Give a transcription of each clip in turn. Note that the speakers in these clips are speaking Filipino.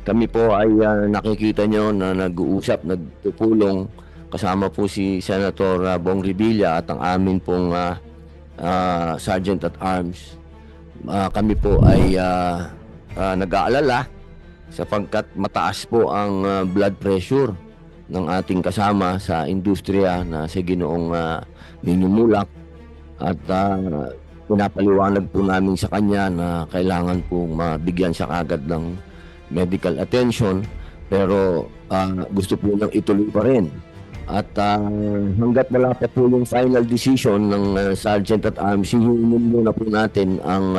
kami po ay nakikita nyo na nag-uusap, nagtutulong kasama po si Senator Bong Revilla at ang amin pong Sergeant at Arms. Kami po ay nag-aalala sapagkat mataas po ang blood pressure ng ating kasama sa industriya na si Ginoong Nino Mulak at pinapaliwanag po namin sa kanya na kailangan po mabigyan siya agad ng medical attention, pero gusto po niyang ituloy pa rin. At hanggat wala pa po yung final decision ng Sergeant at Arms, hihingin muna po natin ang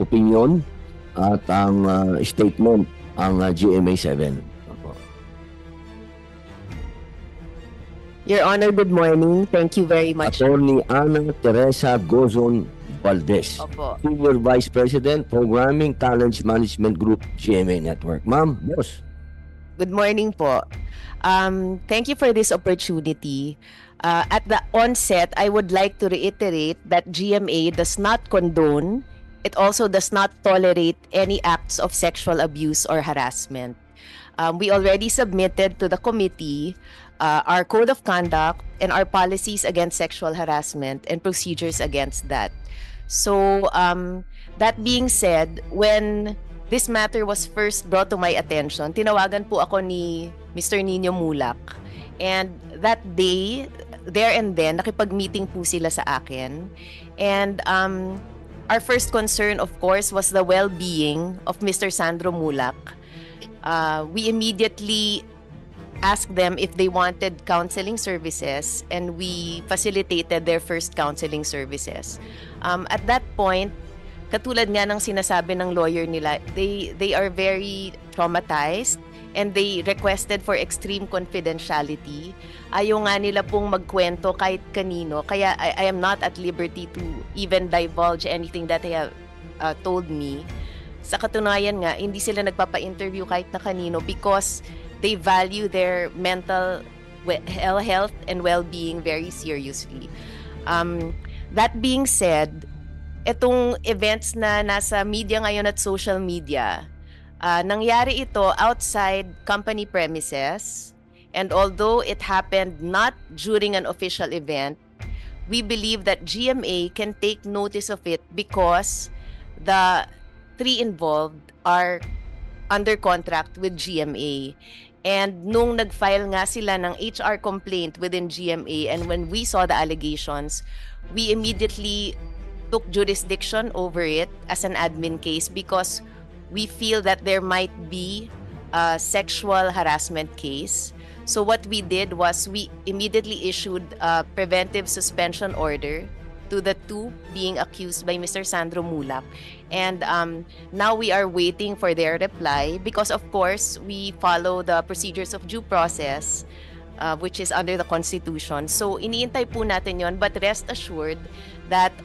opinion at ang statement ang GMA 7. Your Honor, good morning. Thank you very much. Attorney Ana Teresa Gozon Valdez, Opo. Senior Vice President, Programming Talent Management Group, GMA Network. Ma'am, boss. Good morning po. Thank you for this opportunity. At the onset, I would like to reiterate that GMA does not condone, it also does not tolerate any acts of sexual abuse or harassment. We already submitted to the committee our code of conduct and our policies against sexual harassment and procedures against that. So, that being said, when this matter was first brought to my attention, tinawagan po ako ni Mr. Nino Mulak. And that day, there and then, nakipag-meeting po sila sa akin. And our first concern, of course, was the well-being of Mr. Sandro Mulak. We immediately asked them if they wanted counseling services, and we facilitated their first counseling services. At that point, katulad nga ng sinasabi ng lawyer nila, they are very traumatized and they requested for extreme confidentiality. Ayaw nga nila pong magkwento kahit kanino, kaya I am not at liberty to even divulge anything that they have told me. Sa katunayan nga, hindi sila nagpapa-interview kahit na kanino because they value their mental health and well-being very seriously. That being said, itong events na nasa media ngayon at social media, nangyari ito outside company premises, and although it happened not during an official event, we believe that GMA can take notice of it because the three involved are under contract with GMA. And nung nag-file nga sila ng HR complaint within GMA, and when we saw the allegations, we immediately took jurisdiction over it as an admin case because we feel that there might be a sexual harassment case. So what we did was we immediately issued a preventive suspension order to the two being accused by Mr. Sandro Mulak. And now we are waiting for their reply because, of course, we follow the procedures of due process, which is under the Constitution. So iniintay po natin yon, but rest assured that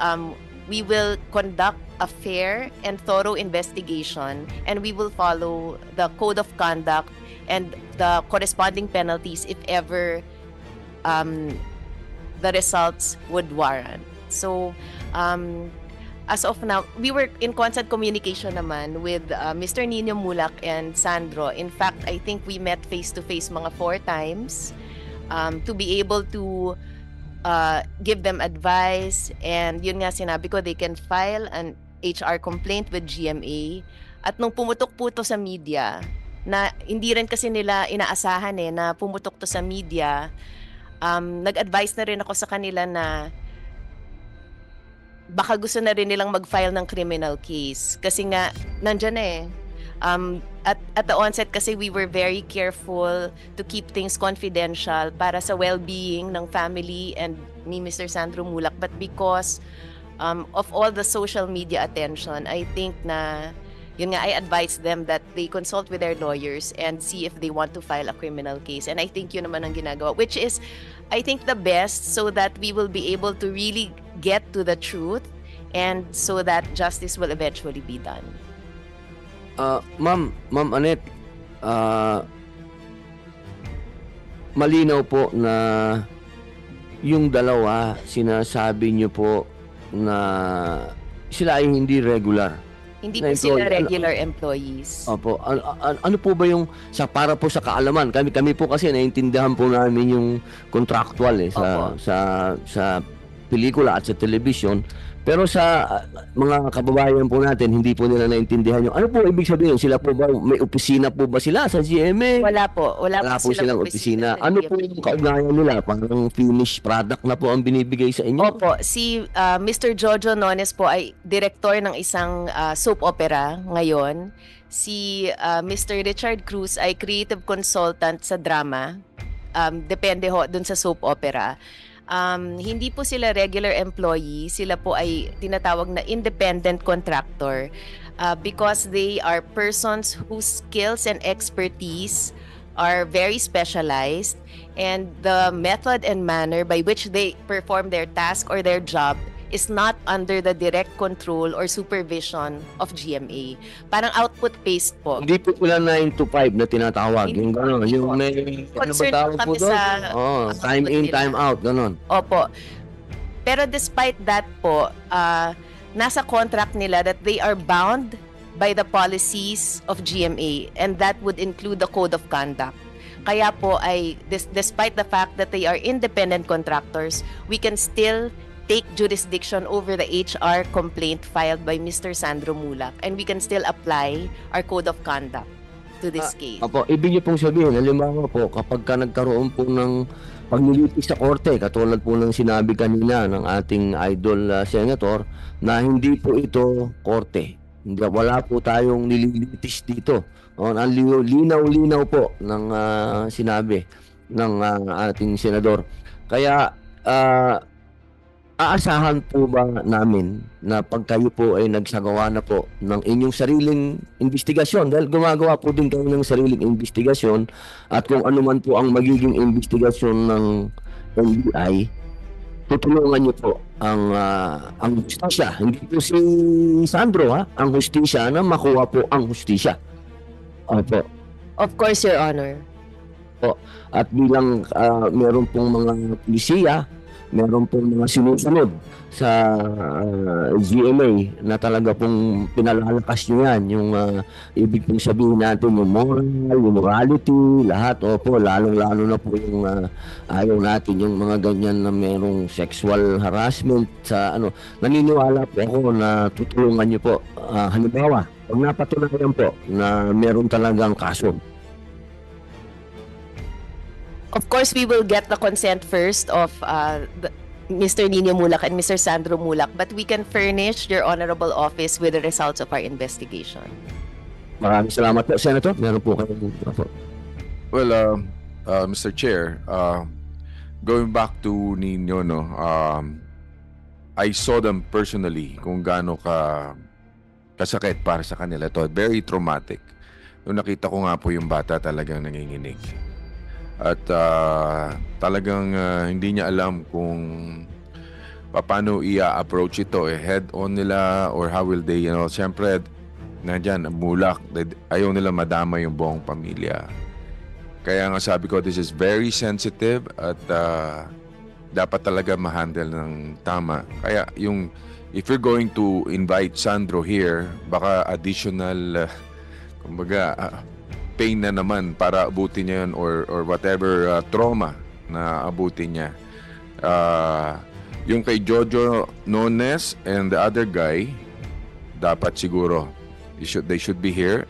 we will conduct a fair and thorough investigation, and we will follow the code of conduct and the corresponding penalties if ever the results would warrant. So, as of now, we were in constant communication naman with Mr. Nino Mulak and Sandro. In fact, I think we met face-to-face mga 4 times to be able to give them advice. And yun nga sinabi ko, they can file an HR complaint with GMA. At nung pumutok po to sa media, na hindi rin kasi nila inaasahan na pumutok to sa media, nag-advise na rin ako sa kanila na baka gusto na rin nilang mag-file ng criminal case. Kasi nga, nandyan at the onset kasi we were very careful to keep things confidential para sa well-being ng family and ni Mr. Sandro Mulak. But because of all the social media attention, I think na yun nga, I advise them that they consult with their lawyers and see if they want to file a criminal case. And I think yun naman ang ginagawa, which is, I think, the best so that we will be able to really get to the truth and so that justice will eventually be done. Ma'am Annette, malinaw po na yung dalawa, sinasabi niyo po na sila ay hindi regular Hindi na po sila employee. regular employees. Opo. Ano po ba yung para po sa kaalaman? Kami po kasi naiintindihan po namin yung contractual Opo. sa pelikula at sa television. Pero sa mga kababayan po natin, hindi po nila naintindihan yung ano po ibig sabihin? Sila po ba may opisina po ba sila sa GMA? Wala po. Wala Wala po po silang silang opisina. sa Ano po GMA. yung kaugnayan nila? Parang finished product na po ang binibigay sa inyo? Opo, si Mr. Jojo Nones po ay director ng isang soap opera ngayon. Si Mr. Richard Cruz ay creative consultant sa drama. Depende ho dun sa soap opera. Hindi po sila regular employee, sila po ay tinatawag na independent contractor because they are persons whose skills and expertise are very specialized, and the method and manner by which they perform their task or their job is not under the direct control or supervision of GMA. Parang output-based po. Hindi po sila 9 to 5 na tinatawag. Hindi Yung po, gano'n. hindi Yung po. may, ano ba Concerned tawag po kami doon? sa Time output in, nila. time out. Gano'n. Opo. Pero despite that po, nasa contract nila that they are bound by the policies of GMA, and that would include the code of conduct. Kaya po ay despite the fact that they are independent contractors, we can still take jurisdiction over the HR complaint filed by Mr. Sandro Mulak, and we can still apply our code of conduct to this case. Apo, ibig niyo pong sabihin, halimbawa po, kapag ka nagkaroon po ng paglilitis sa korte, katulad po ng sinabi kanina ng ating idol senator, na hindi po ito korte. Wala po tayong nililitis dito. Ang linaw-linaw po ng sinabi ng ating senador. Kaya aasahan po ba namin na pag kayo po ay nagsagawa na po ng inyong sariling investigasyon, dahil gumagawa po din kayo ng sariling investigasyon, at kung ano man po ang magiging investigasyon ng NBI, tutulungan niyo po ang hustisya. Hindi po si Sandro, ang hustisya, na makuha po ang hustisya. Opo. Of course, Your Honor. At bilang meron pong mga pulisya, meron pong mga sinusunod sa GMA na talaga pong pinalalakas nyo yan, yung ibig pong sabihin natin, yung moral, yung morality, lahat. Opo, lalong-lalo na po yung ayaw natin yung mga ganyan na merong sexual harassment sa naniniwala po ako na tutulungan nyo po. Halimbawa, pag napatunayan po na meron talagang kaso, Of course, we will get the consent first of Mr. Nino Mulak and Mr. Sandro Mulak, but we can furnish your honorable office with the results of our investigation. maraming salamat po, Senator. Meron po kayo. Well, Mr. Chair, going back to Nino, I saw them personally kung gaano kasakit para sa kanila. Ito, very traumatic. Nung nakita ko nga po yung bata, talagang nanginginig. At talagang hindi niya alam kung paano i-approach ito. Head-on nila or how will they, siyempre, nandyan, Mulak, ayaw nila madama yung buong pamilya. Kaya nga sabi ko, this is very sensitive at dapat talaga ma-handle ng tama. Kaya if you're going to invite Sandro here, baka additional, kumbaga, pain na naman para abutin niya yun or whatever trauma na abutin niya. Yung kay Jojo Nones and the other guy, dapat siguro they should be here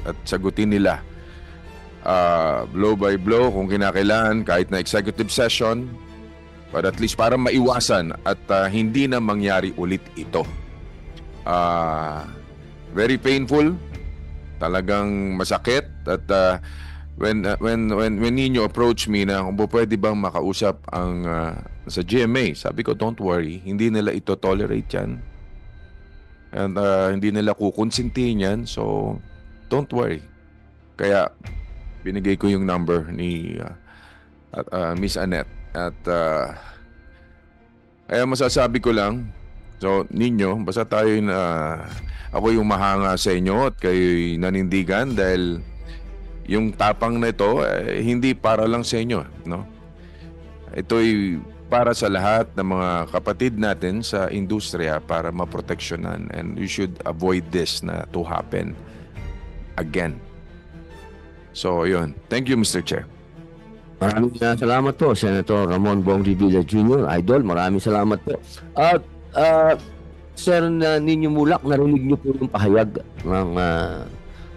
at sagutin nila blow by blow kung kinakailangan, kahit na executive session, but at least para maiwasan at hindi na mangyari ulit ito. Very painful, talagang masakit. At when Nino approached me na kung pwede bang makausap ang sa GMA, sabi ko, don't worry, hindi nila ito tolerate yan, and hindi nila kukonsintihin yan, so don't worry. Kaya binigay ko yung number ni Miss Annette. At kaya masasabi ko lang, so Nino, basta tayo ako yung mahanga sa inyo at kayo'y nanindigan, dahil yung tapang na ito hindi para lang sa inyo, no? Ito'y para sa lahat ng mga kapatid natin sa industriya para maproteksyonan, and we should avoid this na to happen again. So, yun. Thank you, Mr. Chair. Maraming salamat po, Senator Ramon Bong Revilla Jr. Idol, maraming salamat po. At Sir Nino Mulak, narinig niyo po yung pahayag ng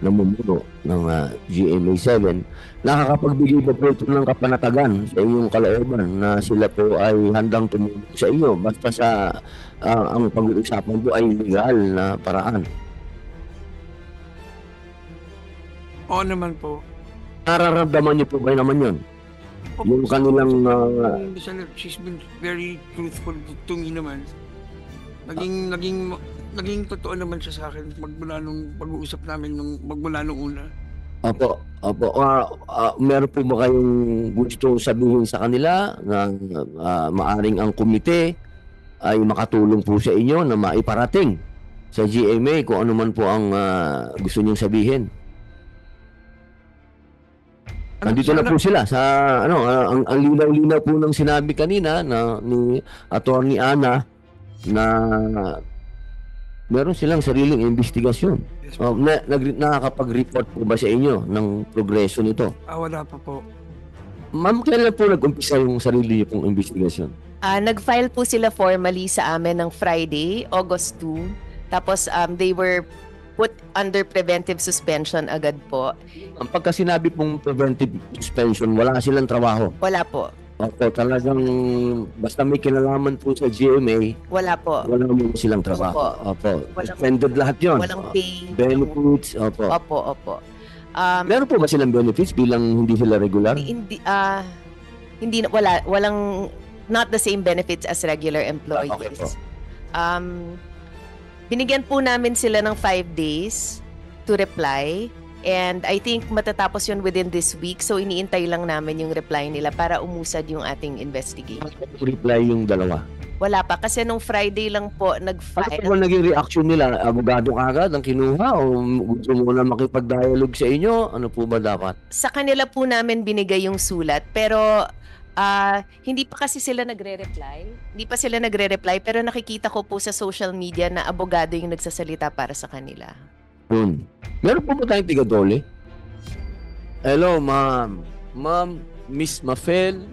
namumuno ng GMA7. Nakakapagbigay ba po ito ng kapanatagan sa inyong kalooban na sila po ay handang tumulong sa inyo basta sa ang pag-uusapan po ay legal na paraan? Oo naman po. Nararamdaman niyo po ba naman yun? Yung kanilang She's been very truthful to me naman. Naging totoo naman siya sa akin magmula nung pag-uusap namin magmula nung una. Opo. Meron po ba kayong gusto sabihin sa kanila na maaring ang komite ay makatulong po sa inyo na maiparating sa GMA kung ano man po ang gusto niyong sabihin? Nandito na po sila sa ang linaw-linaw po ng sinabi kanina ni Attorney Ana na meron silang sariling investigasyon. Yes, Nakakapag-report po ba sa inyo ng progreso nito? Wala pa po. Ma'am, kailan po nag-umpisa yung sarili niyo pong investigasyon? Nag-file po sila formally sa amin ng Friday, August 2. Tapos they were put under preventive suspension agad po. Ang pagka sinabi pong preventive suspension, wala silang trabaho. Wala po. Opo, talagang basta may kinalaman po sa GMA, Wala po. wala mo silang trabaho. Opo. Suspended lahat yon. Walang pay. Benefits, opo. Opo. Meron po ba silang benefits bilang hindi sila regular? Walang not the same benefits as regular employees. Okay po. Binigyan po namin sila ng 5 days to reply, and I think matatapos yun within this week, so iniintay lang namin yung reply nila para umusad yung ating investigation. Reply yung dalawa. Wala pa kasi nung Friday lang po Ano nag-file. po naging reaction nila? Abogado kagad ang kinuha o gusto mo na makipag-dialogue sa inyo? Ano po ba dapat? Sa kanila po namin binigay yung sulat, pero hindi pa kasi sila nagre-reply. Hindi pa sila nagre-reply, pero nakikita ko po sa social media na abogado yung nagsasalita para sa kanila. Meron po ba tayong tigadole? Hello, ma'am. Ma'am, Miss Mafel.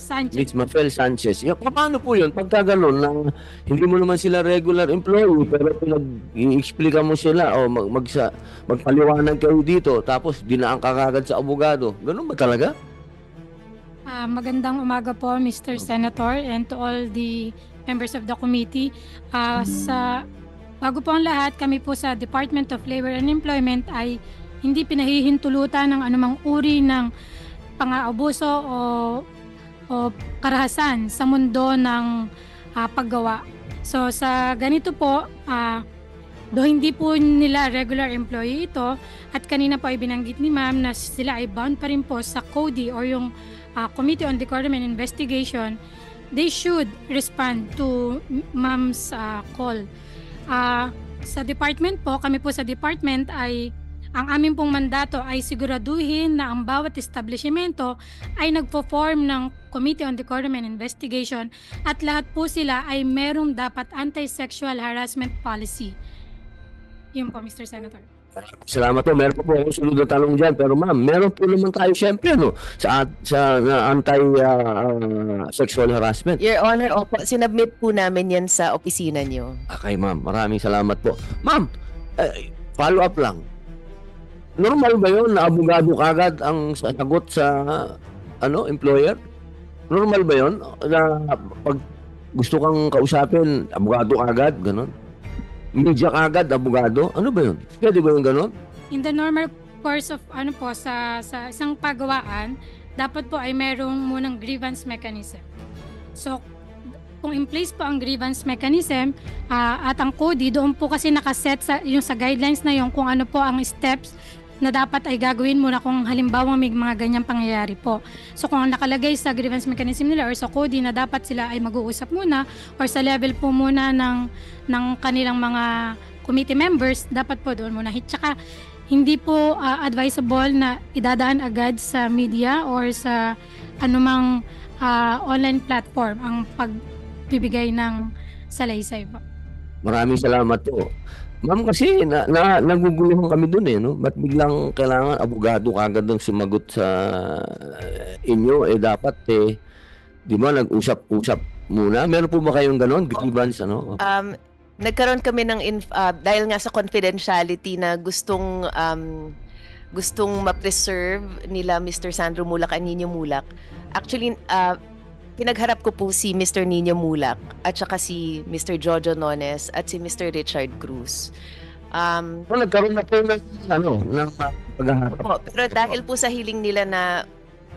Sanchez. Miss Mafel Sanchez. Paano po yun? Pagka gano'n, na hindi mo naman sila regular employee, pero pinag-i-explica mo sila o magpaliwanag kayo dito, tapos dinaan ka kagad sa abogado. Ganun ba talaga? Magandang umaga po, Mr. Senator, and to all the members of the committee. Bago po ang lahat, kami po sa Department of Labor and Employment ay hindi pinahihintulutan ng anumang uri ng pang-aabuso o karahasan sa mundo ng paggawa. So sa ganito po, do hindi po nila regular employee ito, at kanina po ay binanggit ni ma'am na sila ay bound pa rin po sa CODI or yung Committee on Decorum and Investigation. They should respond to ma'am's call. Sa department po, kami po sa department ay ang aming pong mandato ay siguraduhin na ang bawat establishmento ay nagpo-form ng Committee on Decorum and Investigation at lahat po sila ay merong dapat anti-sexual harassment policy. Yun po, Mr. Senator. Salamat po. Meron po akong sunod na tanong dyan. Pero ma'am, meron po naman tayo siyempre sa anti-sexual harassment. Your Honor, opo, sinubmit po namin yan sa opisina nyo. Okay ma'am, maraming salamat po. Ma'am, follow up lang. Normal ba yun na abogado kagad ang sagot sa employer? Normal ba yun na pag gusto kang kausapin, abogado kagad, gano'n? Media kagad, abogado? Ano ba yun? Pwede ba yung gano'n? In the normal course of sa isang pagawaan, dapat po ay merong munang grievance mechanism. So kung in place po ang grievance mechanism at ang CODI, doon po kasi nakaset sa guidelines na yung kung ano po ang steps na dapat ay gagawin muna kung halimbawa may mga ganyang pangyayari po. So kung nakalagay sa grievance mechanism nila or sa CODI na dapat sila ay mag-uusap muna or sa level po muna ng kanilang mga committee members, dapat po doon muna. Tsaka hindi po advisable na idadaan agad sa media or sa anumang online platform ang pagbibigay ng salaysay po. Maraming salamat po. Ma'am, kasi naguguluhan kami dun no? Ba't biglang kailangan abogado kagad ng sumagot sa inyo? Dapat di ba nag-usap-usap muna? Meron po ba kayong ganon? Grievance, ano? Nagkaroon kami ng dahil nga sa confidentiality na gustong ma-preserve nila Mr. Sandro Mulak at Nino Mulak. Actually, pinagharap ko po si Mr. Nino Mulak at saka si Mr. Jojo Nones at si Mr. Richard Cruz. Nagkaroon na po ng paghaharap. Pero dahil po sa hiling nila na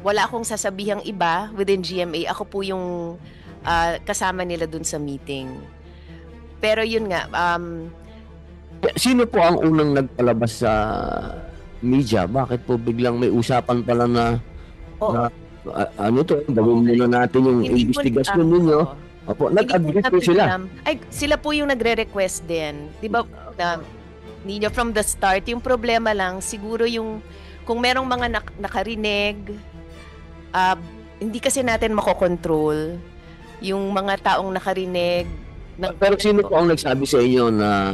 wala akong sasabihang iba within GMA, ako po yung kasama nila dun sa meeting. Pero yun nga, sino po ang unang nagpalabas sa media? Bakit po biglang may usapan pala na gawin muna natin yung investigasyon ninyo? Opo, nag-agree po sila. Sila po yung nagre-request din. Di ba, Nino, from the start, yung problema lang, siguro yung, kung merong mga nakarinig, hindi kasi natin makokontrol yung mga taong nakarinig. Pero sino po ang nagsabi sa inyo na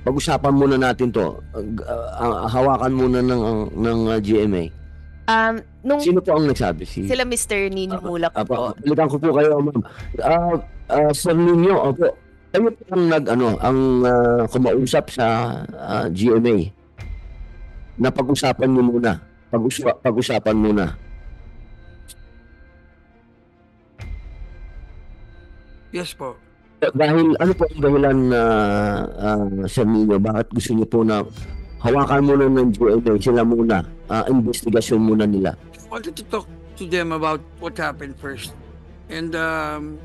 pag-usapan muna natin to, hawakan muna ng GMA? Sino po ang nagsabi? Sila Mr. Nino Mulak po. Balikan ko po kayo, ma'am. Sir Nino, opo, kayo po ang kumausap sa GMA na pag-usapan niyo muna. Pag-usapan muna. Yes po. Dahil ano po ang dahilan Sir Nino, bakit gusto niyo po na hawakan muna ng GMA, sila muna, investigasyon muna nila? I wanted to talk to them about what happened first. And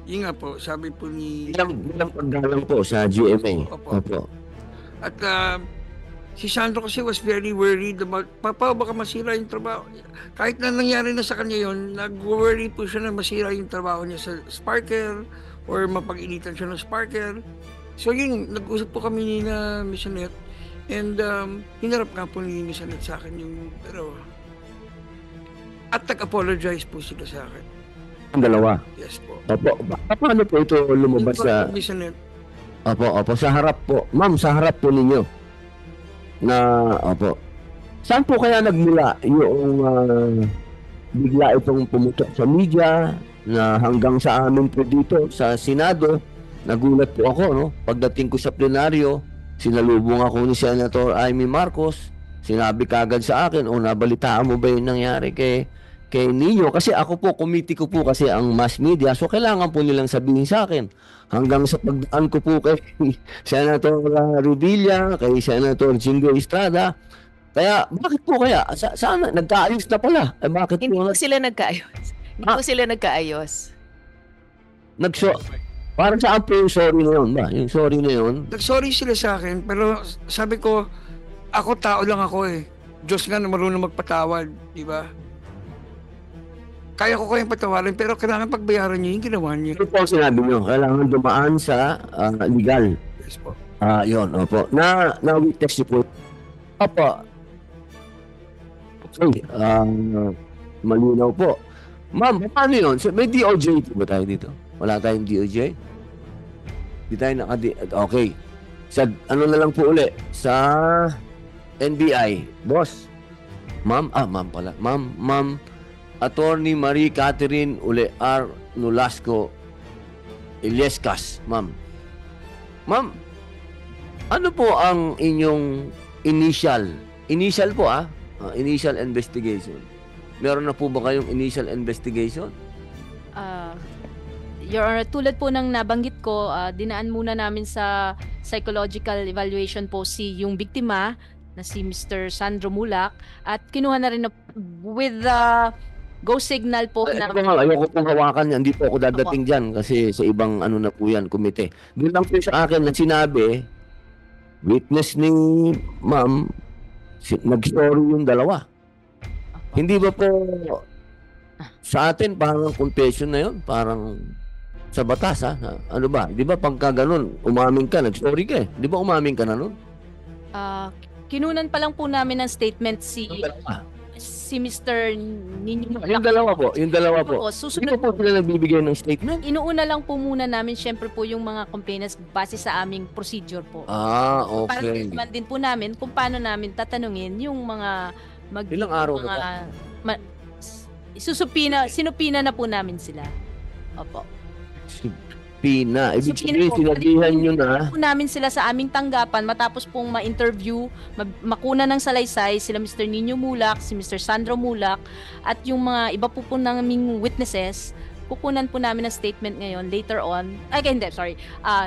yun nga po, sabi po ni... Bilang paggalang po sa GMA. Opo. At si Sandro kasi was very worried about, baka masira yung trabaho. Kahit na nangyari na sa kanya yun, nag-worry po siya na masira yung trabaho niya sa Sparker or mapag-initan siya ng Sparker. So yun, nag-usap po kami ni na Miss Annette. And hinarap nga po ni Miss Annette sa akin yung dalawa. At nag-apologize po sila sa akin. Ang dalawa? Yes po. Opo. Paano po ito lumabas sa... Miss Annette. Opo. Sa harap po. Ma'am, sa harap po ninyo. Opo. Saan po kaya nagmula yung bigla itong pumutok sa media na hanggang sa amin po dito sa Senado? Nagulat po ako, no? Pagdating ko sa plenaryo, sinalubong ako ni Senator Amy Marcos. Sinabi kagad sa akin, nabalitaan mo ba yung nangyari kay Nino? Kasi ako po, committee ko po kasi ang mass media, so kailangan po nilang sabihin sa akin. Hanggang sa pagdaan ko po kay Senator Revilla, kay Senator Jingo Estrada. Kaya, bakit po kaya? Sana, nagkaayos na pala. Bakit Hindi po? po sila nagkaayos. Hindi po sila nagkaayos. Parang saan po yung sorry na yun ba? Yung sorry na yun? Nag-sorry sila sa akin, pero sabi ko, ako tao lang ako eh. Diyos nga na marunong magpatawad, di ba? Kaya ko kayong patawarin, pero kailangan pagbayaran niyo yung ginawa niyo. Ito po ang sinabi nyo, kailangan dumaan sa legal. Yes po. Yun, opo. Na-witness niyo po. Opo. Okay, malinaw po. Ma'am, paano yun? May DOJ ba tayo dito? Wala tayong DOJ? Di tayo okay. Ano na lang po uli? Sa NBI. Boss. Ma'am pala. Ma'am Attorney Marie Catherine R. Nolasco Illescas. Ma'am, ano po ang inyong initial investigation? Meron na po ba kayong initial investigation? Your Honor, tulad po ng nabanggit ko, dinaan muna namin sa psychological evaluation po yung biktima na si Mr. Sandro Mulak at kinuha na rin with go signal po na... Ayoko pong hawakan yan. Hindi po ako dadating dyan kasi sa ibang na po yan, komite. Doon lang po sa akin na sinabi, witness ni ma'am, nag-story yung dalawa. Hindi ba po sa atin parang confession na yun? Parang sa batas Ano ba? Di ba pagka ganun, umamin ka, nag-story ka eh. Di ba umamin ka na nun? Kinunan pa lang po namin ng statement si Mr. Nino Yung dalawa po, yung dalawa po. po, Hindi susunod po sila nagbibigay ng statement? inuuna lang po muna namin syempre po yung mga complainants base sa aming procedure po. Ah, Para okay. naman din po namin kung paano namin tatanungin yung mga Ilang araw na mga sinupina na po namin sila. Opo. Pina. Ibig Subpoena sabihin, po. sinabihan nyo na. Po namin sila sa aming tanggapan matapos pong ma-interview, makuna ng salaysay sila Mr. Nino Mulak, si Mr. Sandro Mulak at yung mga iba po naming witnesses. Kukunan po namin ng statement ngayon later on.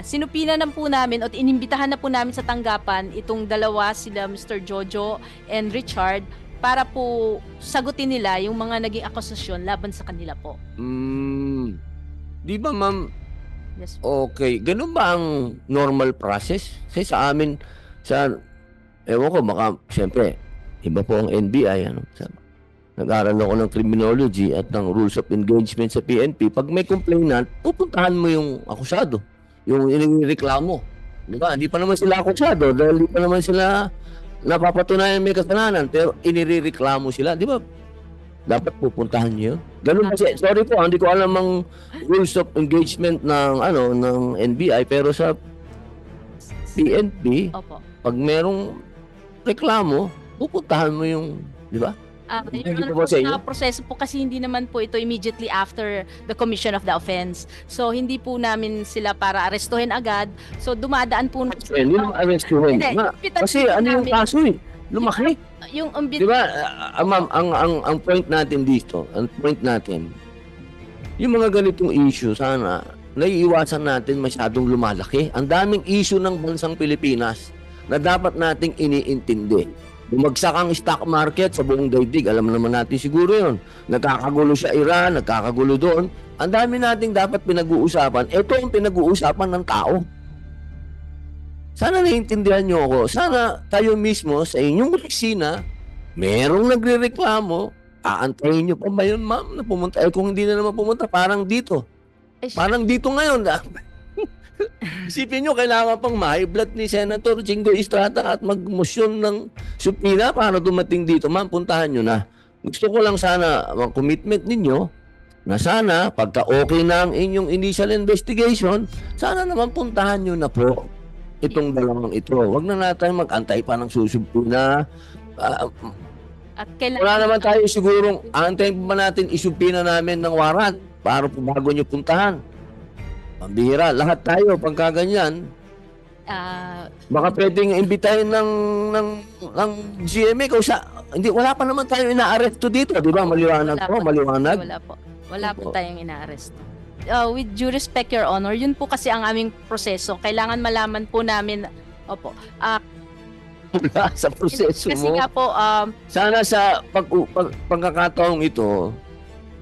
Sinupina na po namin at inimbitahan na po namin sa tanggapan itong dalawa sila Mr. Jojo and Richard para po sagutin nila yung mga naging akusasyon laban sa kanila po. Di ba, ma'am? Yes po. Okay. Ganun ba ang normal process? Kasi sa amin, ewan ko, baka, siyempre, iba po ang NBI, nag-aral ako ng criminology at ng rules of engagement sa PNP. Pag may complainant, pupuntahan mo yung akusado, yung inireklamo. Di ba? Hindi pa naman sila akusado dahil hindi pa naman sila napapatunayan may kasalanan, pero inireklamo sila. Di ba? Dapat pupuntahan niyo. Ganun kasi, sorry po, hindi ko alam ang rules of engagement ng NBI, pero sa PNP, Opo. pag merong reklamo, pupuntahan mo yung, di ba? Hindi Yung po ba sa inyo? proseso po kasi hindi naman po ito immediately after the commission of the offense. So hindi po namin sila para arestuhin agad. So dumadaan po Hindi naman arrestuhin. Hindi, Kasi ano yung namin- kaso eh? Lumaki. yung Di ba? Ma'am, ang point natin dito, yung mga ganitong issue, sana, naiiwasan natin masyadong lumalaki. Ang daming issue ng bansang Pilipinas na dapat nating iniintindi. Bumagsak ang stock market sa buong daigdig. Alam naman natin siguro yun. Nagkakagulo sa Iran, nagkakagulo doon. Ang dami nating dapat pinag-uusapan. Ito ang pinag-uusapan ng tao. Sana naiintindihan nyo ako. Sana tayo mismo sa inyong opisina, merong nagre-reklamo, aantayin nyo pa ba yun, ma'am, na pumunta? Kung hindi na naman pumunta, parang dito. Parang dito ngayon. Isipin nyo, kailangan pang ma-blood ni Senator Jingo Estrada at mag-motion ng subpoena para dumating dito. Ma'am, puntahan nyo na. Gusto ko lang sana ang commitment ninyo na sana, pagka okay na ang inyong initial investigation, sana naman puntahan nyo na po itong dalawang ito. Huwag na natin mag-antay pa ng susubpoena. At kailangan Wala naman tayo sigurong antayin pa natin isubpoena namin ng warrant para po bago nyo puntahan. Pambihira, lahat tayo pagka ganyan. Baka pwedeng imbitahin ng GMA hindi, wala pa naman tayo ina-arresto dito, di ba? Maliwanag po, maliwanag. Wala po tayong ina-arresto. With due respect, Your Honor, yun po kasi ang aming proseso. Kailangan malaman po namin, Wala sa proseso kasi mo. nga po, Sana sa pagkakataong ito,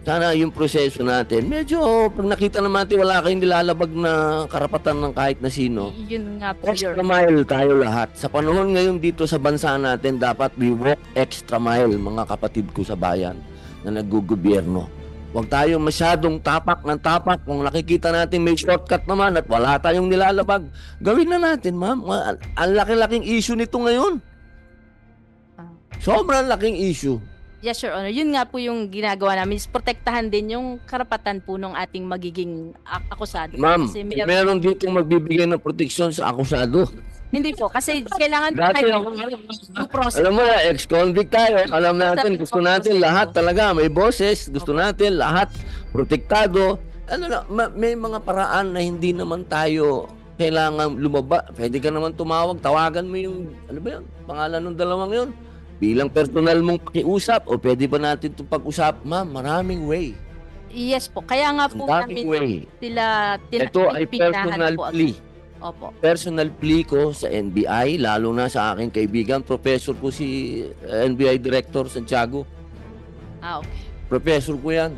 sana yung proseso natin, medyo pag nakita naman natin wala kayong nilalabag na karapatan ng kahit na sino. yun nga po, Your Extra mile tayo lahat. Sa panahon ngayon dito sa bansa natin, dapat we walk extra mile, mga kapatid ko sa bayan na naggugobyerno. Huwag tayong masyadong tapak ng tapak. Kung nakikita natin may shortcut naman at wala tayong nilalabag, gawin na natin, ma'am. Ang laki-laking issue nito ngayon. Sobrang laking issue. Yes, Your Honor. Yun nga po yung ginagawa namin is protektahan din yung karapatan po ng ating magiging akusado. Ma'am, Kasi meron dito magbibigay ng proteksyon sa akusado. hindi po, kasi kailangan Dati ako, due process. alam mo na, ex-convict tayo. Alam natin, gusto natin lahat talaga. May boses, gusto natin lahat protektado. May mga paraan na hindi naman tayo kailangan lumaba. Pwede ka naman tumawag, tawagan mo yung, ano ba yun, pangalan ng dalawang yun. Bilang personal mong pakiusap o pwede ba natin itong pag-usap? Ma'am, maraming way. Yes po, kaya nga po Ang daming way. sila Ito ay personal po. plea. Opo. Personal plea ko sa NBI, lalo na sa aking kaibigan, professor ko si NBI Director Santiago. Okay. Professor ko yan.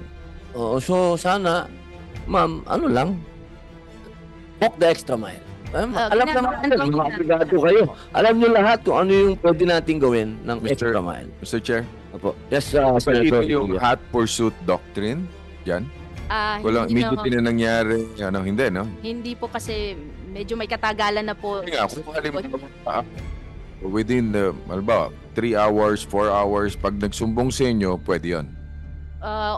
So sana, ma'am, ano lang, walk the extra mile. Alam naman natin, mga aplikado kayo. Alam niyo lahat kung ano yung pwede natin gawin ng extra mile. Mr. Chair, Opo. Yes, ito Senator. yung hot pursuit doctrine. Yan. Wala, Hindi, immediately na nangyari. Hindi, no? hindi po kasi medyo may katagalan na po. Kaya nga, kung halimbawa, Within the, halimbawa, 3 hours, 4 hours, pag nagsumbong sa inyo, pwede yun.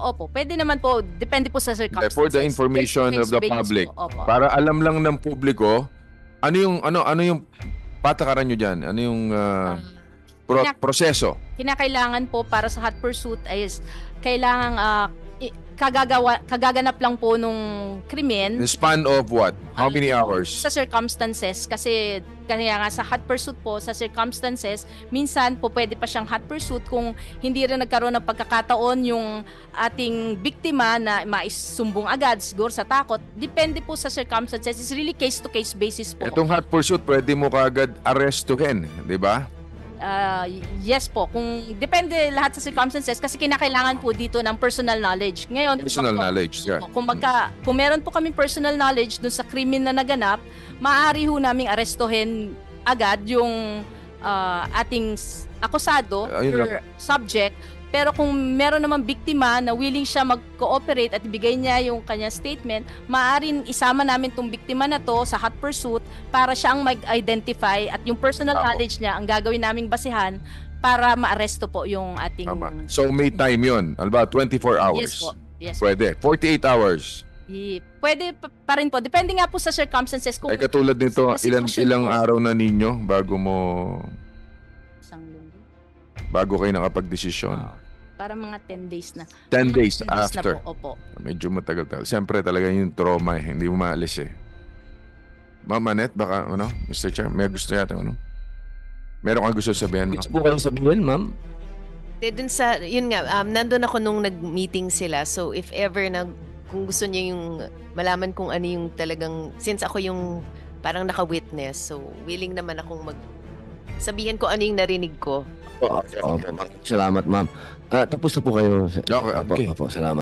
Opo, pwede naman po. Depende po sa circumstances. For the information of the Case-to-case basis public, po. Opo. para alam lang ng publiko, ano yung patakaran nyo dyan? Ano yung proseso? Kinakailangan po para sa hot pursuit is kailangan kagaganap lang po nung krimen The span of what? How many hours? sa circumstances kasi kaya nga sa hot pursuit po sa circumstances minsan po pwede pa siyang hot pursuit kung hindi rin nagkaroon ng pagkakataon yung ating biktima na maisumbong agad siguro sa takot depende po sa circumstances. It's really case to case basis po. Itong hot pursuit, pwede mo kaagad arrestuhin, di ba? Yes po, kung depende lahat sa circumstances kasi kinakailangan po dito ng personal knowledge. Ngayon, Personal knowledge, yeah. Kung meron po kaming personal knowledge dun sa krimen na naganap, maaari ho naming arestuhin agad yung ating akusado Ayun or subject. Pero kung meron namang biktima na willing siya mag-cooperate at ibigay niya yung kanyang statement, maaaring isama namin tong biktima na to sa hot pursuit para siya ang mag-identify at yung personal knowledge niya ang gagawin naming basihan para maaresto po yung ating... Tama. So may time yun. Alba, 24 hours. Yes po. Yes po. Pwede. 48 hours. Pwede pa rin po. Depende nga po sa circumstances. Kung Ay katulad nito, sa sitwasyon ilang po. araw na ninyo Isang linggo. bago kayo nakapag-desisyon? Para mga 10 days na. 10 days 10 days after. Na po, opo. Medyo matagal-tagal. Siyempre talaga yung trauma hindi mo maalis eh. Ma'am Annette, baka Mr. Chair, may gusto yata meron kang gusto sabihin? Gusto po kayong sabihin, ma'am? Dun sa, yun nga, nandun ako nung nag-meeting sila. So, if ever kung gusto niya yung malaman kung ano yung talagang, since ako yung parang naka-witness, so willing naman akong sabihin ko ano yung narinig ko. Salamat, ma'am. Tapos na po kayo. Okay. Opo, salamat.